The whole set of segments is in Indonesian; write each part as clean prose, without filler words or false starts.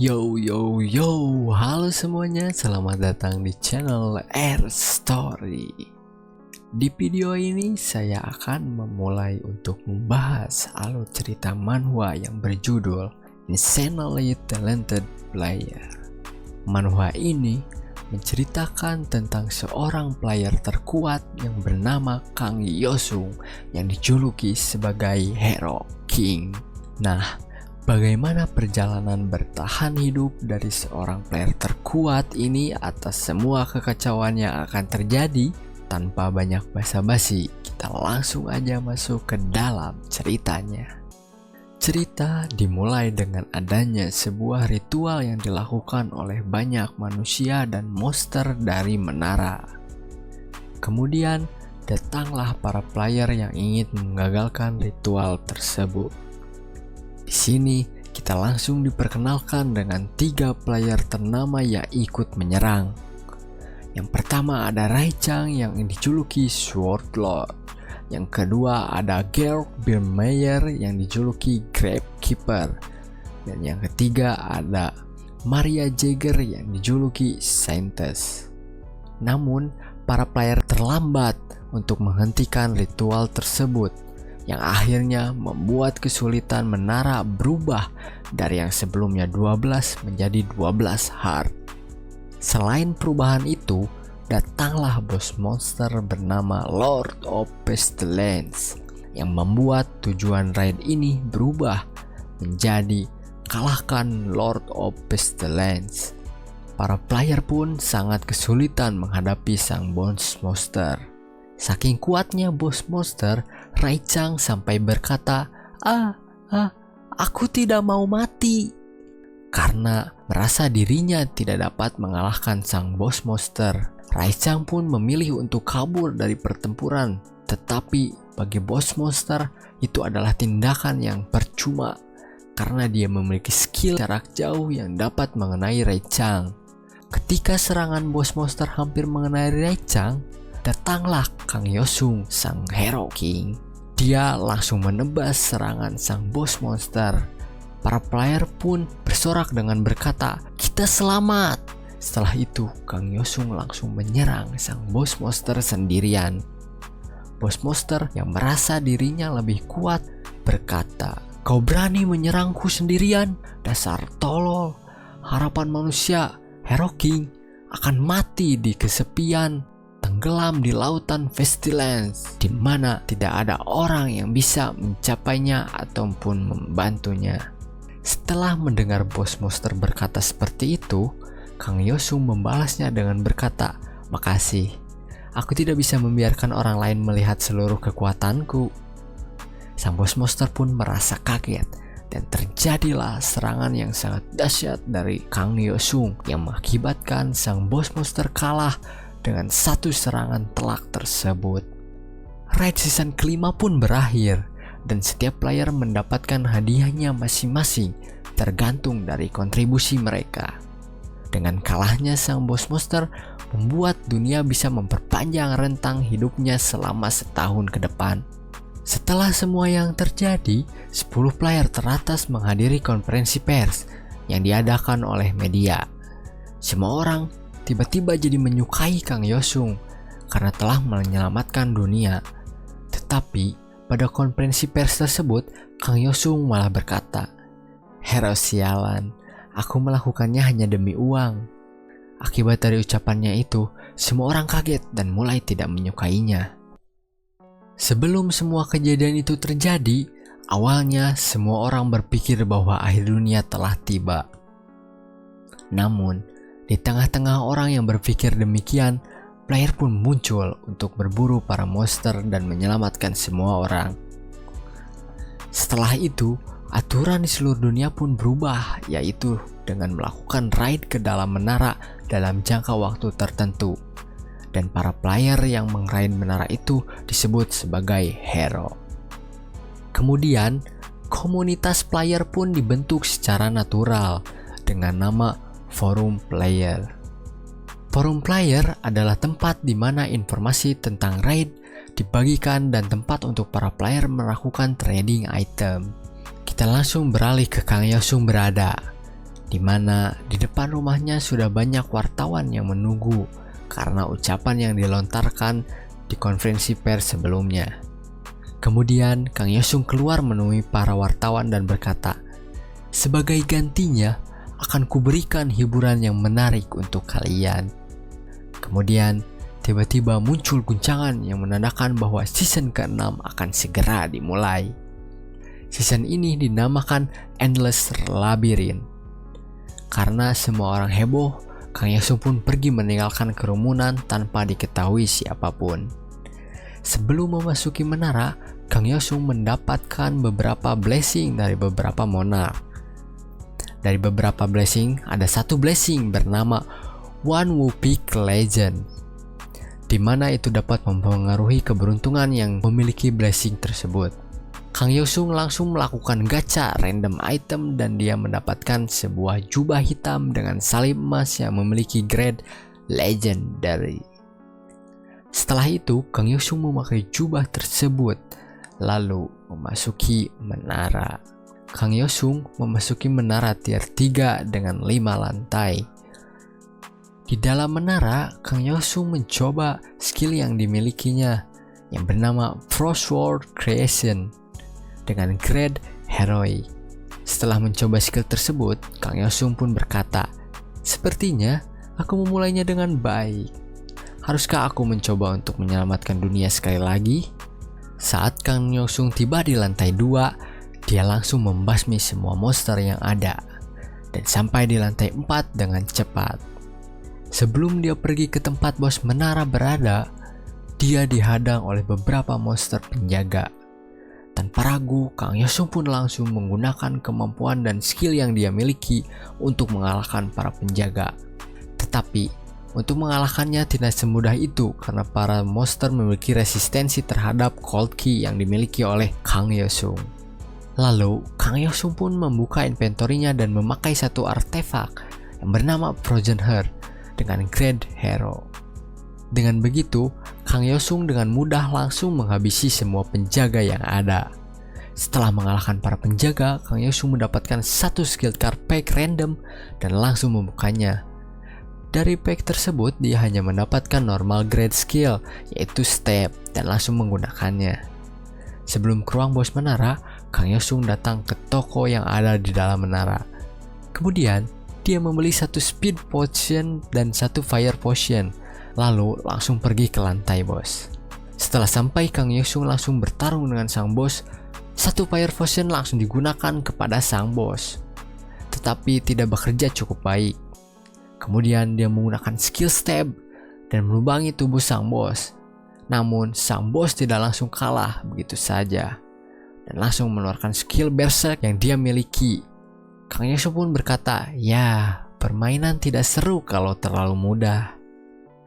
Yo yo yo, halo semuanya, selamat datang di channel Air Story. Di video ini saya akan memulai untuk membahas alur cerita manhwa yang berjudul Insanely Talented Player. Manhwa ini menceritakan tentang seorang player terkuat yang bernama Kang Yosung yang dijuluki sebagai Hero King. Nah, bagaimana perjalanan bertahan hidup dari seorang player terkuat ini atas semua kekacauan yang akan terjadi? Tanpa banyak basa-basi, kita langsung aja masuk ke dalam ceritanya. Cerita dimulai dengan adanya sebuah ritual yang dilakukan oleh banyak manusia dan monster dari menara. Kemudian datanglah para player yang ingin menggagalkan ritual tersebut. Di sini kita langsung diperkenalkan dengan 3 player ternama yang ikut menyerang. Yang pertama ada Raichang yang dijuluki Sword Lord. Yang kedua ada Georg Birmeyer yang dijuluki Gravekeeper. Dan yang ketiga ada Maria Jagger yang dijuluki Saintess. Namun para player terlambat untuk menghentikan ritual tersebut, yang akhirnya membuat kesulitan menara berubah dari yang sebelumnya 12 menjadi 12 hard. Selain perubahan itu, datanglah bos monster bernama Lord of Pestilence yang membuat tujuan raid ini berubah menjadi kalahkan Lord of Pestilence. Para player pun sangat kesulitan menghadapi sang bos monster. Saking kuatnya bos monster, Raichang sampai berkata, aku tidak mau mati. Karena merasa dirinya tidak dapat mengalahkan sang bos monster, Raichang pun memilih untuk kabur dari pertempuran. Tetapi bagi bos monster, itu adalah tindakan yang percuma, karena dia memiliki skill jarak jauh yang dapat mengenai Raichang. Ketika serangan bos monster hampir mengenai Raichang, datanglah Kang Yosung, sang Hero King. Dia langsung menebas serangan sang bos monster. Para player pun bersorak dengan berkata, "Kita selamat!" Setelah itu, Kang Yosung langsung menyerang sang bos monster sendirian. Bos monster yang merasa dirinya lebih kuat berkata, "Kau berani menyerangku sendirian? Dasar tolol! Harapan manusia, Hero King, akan mati di kesepian, tenggelam di lautan Pestilence, di mana tidak ada orang yang bisa mencapainya ataupun membantunya." Setelah mendengar bos monster berkata seperti itu, Kang Yosung membalasnya dengan berkata, "Makasih, aku tidak bisa membiarkan orang lain melihat seluruh kekuatanku." Sang bos monster pun merasa kaget dan terjadilah serangan yang sangat dahsyat dari Kang Yosung yang mengakibatkan sang bos monster kalah dengan satu serangan telak tersebut. Raid season kelima pun berakhir dan setiap player mendapatkan hadiahnya masing-masing tergantung dari kontribusi mereka. Dengan kalahnya sang bos monster membuat dunia bisa memperpanjang rentang hidupnya selama setahun ke depan. Setelah semua yang terjadi, 10 player teratas menghadiri konferensi pers yang diadakan oleh media. Semua orang tiba-tiba jadi menyukai Kang Yosung karena telah menyelamatkan dunia. Tetapi pada konferensi pers tersebut, Kang Yosung malah berkata, "Hero sialan, aku melakukannya hanya demi uang." Akibat dari ucapannya itu, semua orang kaget dan mulai tidak menyukainya. Sebelum semua kejadian itu terjadi, awalnya semua orang berpikir bahwa akhir dunia telah tiba. Namun, di tengah-tengah orang yang berpikir demikian, player pun muncul untuk berburu para monster dan menyelamatkan semua orang. Setelah itu, aturan di seluruh dunia pun berubah, yaitu dengan melakukan raid ke dalam menara dalam jangka waktu tertentu. Dan para player yang mengraid menara itu disebut sebagai hero. Kemudian, komunitas player pun dibentuk secara natural dengan nama forum player. Forum player adalah tempat di mana informasi tentang raid dibagikan dan tempat untuk para player melakukan trading item. Kita langsung beralih ke Kang Yosung berada. di mana di depan rumahnya sudah banyak wartawan yang menunggu karena ucapan yang dilontarkan di konferensi pers sebelumnya. Kemudian Kang Yosung keluar menemui para wartawan dan berkata, "Sebagai gantinya, akan kuberikan hiburan yang menarik untuk kalian." Kemudian tiba-tiba muncul guncangan yang menandakan bahwa season ke-6 akan segera dimulai. Season ini dinamakan Endless Labyrinth. Karena semua orang heboh, Kang Yosung pun pergi meninggalkan kerumunan tanpa diketahui siapapun. Sebelum memasuki menara, Kang Yosung mendapatkan beberapa blessing dari beberapa monarch. Dari beberapa blessing, ada satu blessing bernama One Wu Peak Legend, di mana itu dapat mempengaruhi keberuntungan yang memiliki blessing tersebut. Kang Yosung langsung melakukan gacha random item dan dia mendapatkan sebuah jubah hitam dengan salib emas yang memiliki grade legendary. Setelah itu, Kang Yosung memakai jubah tersebut lalu memasuki menara. Kang Yosung memasuki menara tier 3 dengan 5 lantai. Di dalam menara, Kang Yosung mencoba skill yang dimilikinya yang bernama Frostward Creation dengan grade Heroic. Setelah mencoba skill tersebut, Kang Yosung pun berkata, "Sepertinya aku memulainya dengan baik. Haruskah aku mencoba untuk menyelamatkan dunia sekali lagi?" Saat Kang Yosung tiba di lantai 2, dia langsung membasmi semua monster yang ada dan sampai di lantai 4 dengan cepat. Sebelum dia pergi ke tempat bos menara berada, dia dihadang oleh beberapa monster penjaga. Tanpa ragu, Kang Yosung pun langsung menggunakan kemampuan dan skill yang dia miliki untuk mengalahkan para penjaga. Tetapi, untuk mengalahkannya tidak semudah itu karena para monster memiliki resistensi terhadap cold key yang dimiliki oleh Kang Yosung. Lalu, Kang Yosung pun membuka inventorinya dan memakai satu artefak yang bernama Frozen Heart dengan grade Hero. Dengan begitu, Kang Yosung dengan mudah langsung menghabisi semua penjaga yang ada. Setelah mengalahkan para penjaga, Kang Yosung mendapatkan satu skill card pack random dan langsung membukanya. Dari pack tersebut, dia hanya mendapatkan normal grade skill, yaitu step, dan langsung menggunakannya. Sebelum ke ruang bos menara, Kang Yosung datang ke toko yang ada di dalam menara. Kemudian, dia membeli satu speed potion dan satu fire potion, lalu langsung pergi ke lantai bos. Setelah sampai, Kang Yosung langsung bertarung dengan sang bos. Satu fire potion langsung digunakan kepada sang bos, tetapi tidak bekerja cukup baik. Kemudian dia menggunakan skill stab dan melubangi tubuh sang bos. Namun sang bos tidak langsung kalah begitu saja dan langsung mengeluarkan skill berserk yang dia miliki. Kang Yosung pun berkata, "Ya, permainan tidak seru kalau terlalu mudah."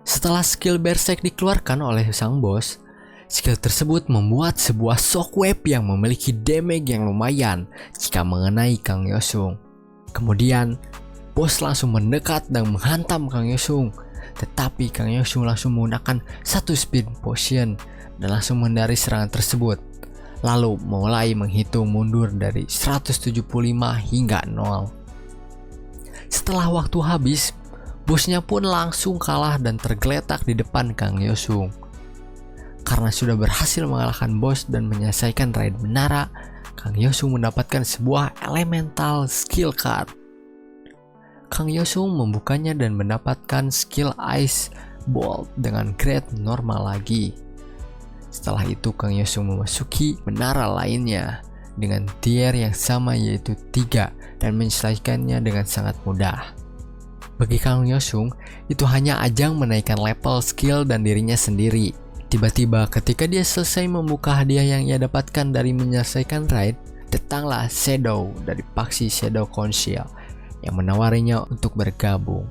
Setelah skill berserk dikeluarkan oleh sang bos, skill tersebut membuat sebuah shockwave yang memiliki damage yang lumayan jika mengenai Kang Yosung. Kemudian, bos langsung mendekat dan menghantam Kang Yosung. Tetapi Kang Yosung langsung menggunakan satu speed potion dan langsung menghindari serangan tersebut. Lalu mulai menghitung mundur dari 175 hingga 0. Setelah waktu habis, bosnya pun langsung kalah dan tergeletak di depan Kang Yosung. Karena sudah berhasil mengalahkan bos dan menyelesaikan raid menara, Kang Yosung mendapatkan sebuah elemental skill card. Kang Yosung membukanya dan mendapatkan skill Ice Bolt dengan grade normal lagi. Setelah itu, Kang Yosung memasuki menara lainnya dengan tier yang sama, yaitu 3, dan menyelesaikannya dengan sangat mudah. Bagi Kang Yosung, itu hanya ajang menaikkan level skill dan dirinya sendiri. Tiba-tiba ketika dia selesai membuka hadiah yang ia dapatkan dari menyelesaikan raid, datanglah Shadow dari faksi Shadow Council yang menawarinya untuk bergabung.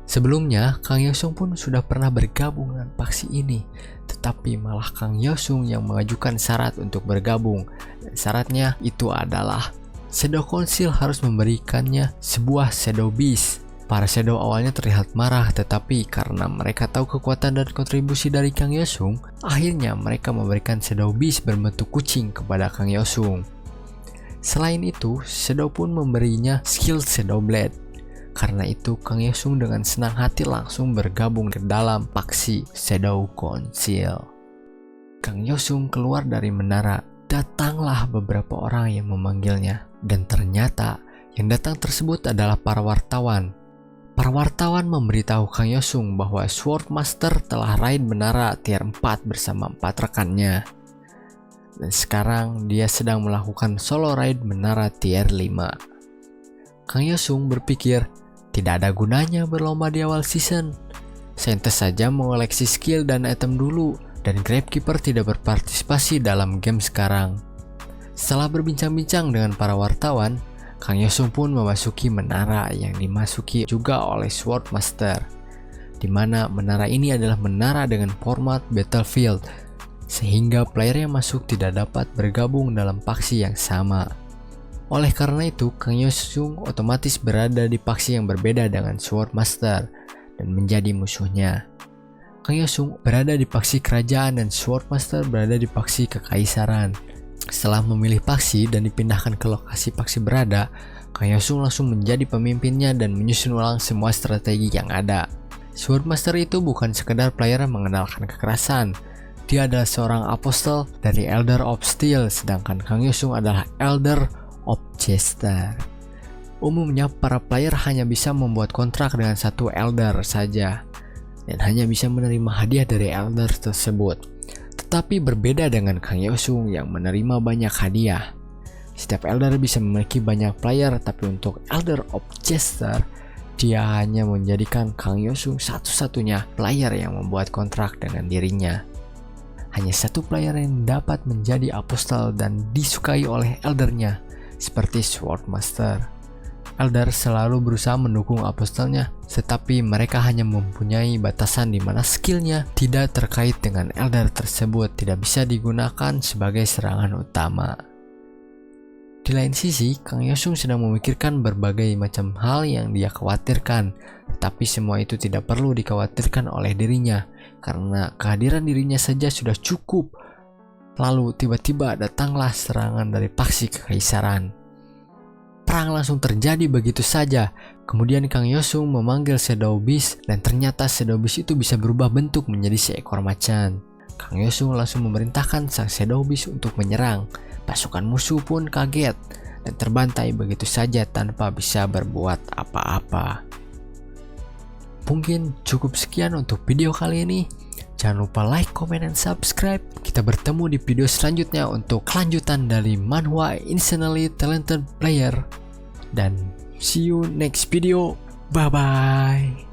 Sebelumnya, Kang Yosung pun sudah pernah bergabung dengan faksi ini, tetapi malah Kang Yosung yang mengajukan syarat untuk bergabung. Dan syaratnya itu adalah Shadow Council harus memberikannya sebuah Shadow Beast. Para Shadow awalnya terlihat marah, tetapi karena mereka tahu kekuatan dan kontribusi dari Kang Yosung, akhirnya mereka memberikan Shadow Beast berbentuk kucing kepada Kang Yosung. Selain itu, Shadow pun memberinya skill Shadow Blade. Karena itu, Kang Yosung dengan senang hati langsung bergabung ke dalam faksi Shadow Council. Kang Yosung keluar dari menara. Datanglah beberapa orang yang memanggilnya. Dan ternyata yang datang tersebut adalah para wartawan. Para wartawan memberitahu Kang Yosung bahwa Swordmaster telah raid menara tier 4 bersama 4 rekannya. Dan sekarang dia sedang melakukan solo raid menara tier 5. Kang Yosung berpikir, tidak ada gunanya berlomba di awal season. Saintes saja mengoleksi skill dan item dulu, dan Gravekeeper tidak berpartisipasi dalam game sekarang. Setelah berbincang-bincang dengan para wartawan, Kang Yosung pun memasuki menara yang dimasuki juga oleh Swordmaster, di mana menara ini adalah menara dengan format Battlefield, sehingga player yang masuk tidak dapat bergabung dalam faksi yang sama. Oleh karena itu, Kang Yosung otomatis berada di faksi yang berbeda dengan Swordmaster dan menjadi musuhnya. Kang Yosung berada di faksi kerajaan dan Swordmaster berada di faksi kekaisaran. Setelah memilih faksi dan dipindahkan ke lokasi faksi berada, Kang Yosung langsung menjadi pemimpinnya dan menyusun ulang semua strategi yang ada. Swordmaster itu bukan sekedar player yang mengenalkan kekerasan. Dia adalah seorang apostle dari Elder of Steel, sedangkan Kang Yosung adalah Elder of Jester. Umumnya para player hanya bisa membuat kontrak dengan satu Elder saja dan hanya bisa menerima hadiah dari Elder tersebut. Tetapi berbeda dengan Kang Yosung yang menerima banyak hadiah. Setiap Elder bisa memiliki banyak player, tapi untuk Elder of Jester, dia hanya menjadikan Kang Yosung satu-satunya player yang membuat kontrak dengan dirinya. Hanya satu player yang dapat menjadi apostle dan disukai oleh eldernya, seperti Swordmaster. Elder selalu berusaha mendukung apostelnya, tetapi mereka hanya mempunyai batasan di mana skillnya tidak terkait dengan elder tersebut, tidak bisa digunakan sebagai serangan utama. Di lain sisi, Kang Yosung sedang memikirkan berbagai macam hal yang dia khawatirkan, tetapi semua itu tidak perlu dikhawatirkan oleh dirinya, karena kehadiran dirinya saja sudah cukup. Lalu tiba-tiba datanglah serangan dari faksi kekaisaran. Perang langsung terjadi begitu saja. Kemudian Kang Yosung memanggil Shadow Beast, dan ternyata Shadow Beast itu bisa berubah bentuk menjadi seekor macan. Kang Yosung langsung memerintahkan sang Shadow Beast untuk menyerang. Pasukan musuh pun kaget dan terbantai begitu saja tanpa bisa berbuat apa-apa. Mungkin cukup sekian untuk video kali ini. Jangan lupa like, comment, dan subscribe. Kita bertemu di video selanjutnya untuk kelanjutan dari manhwa Insanely Talented Player. Dan see you next video. Bye bye.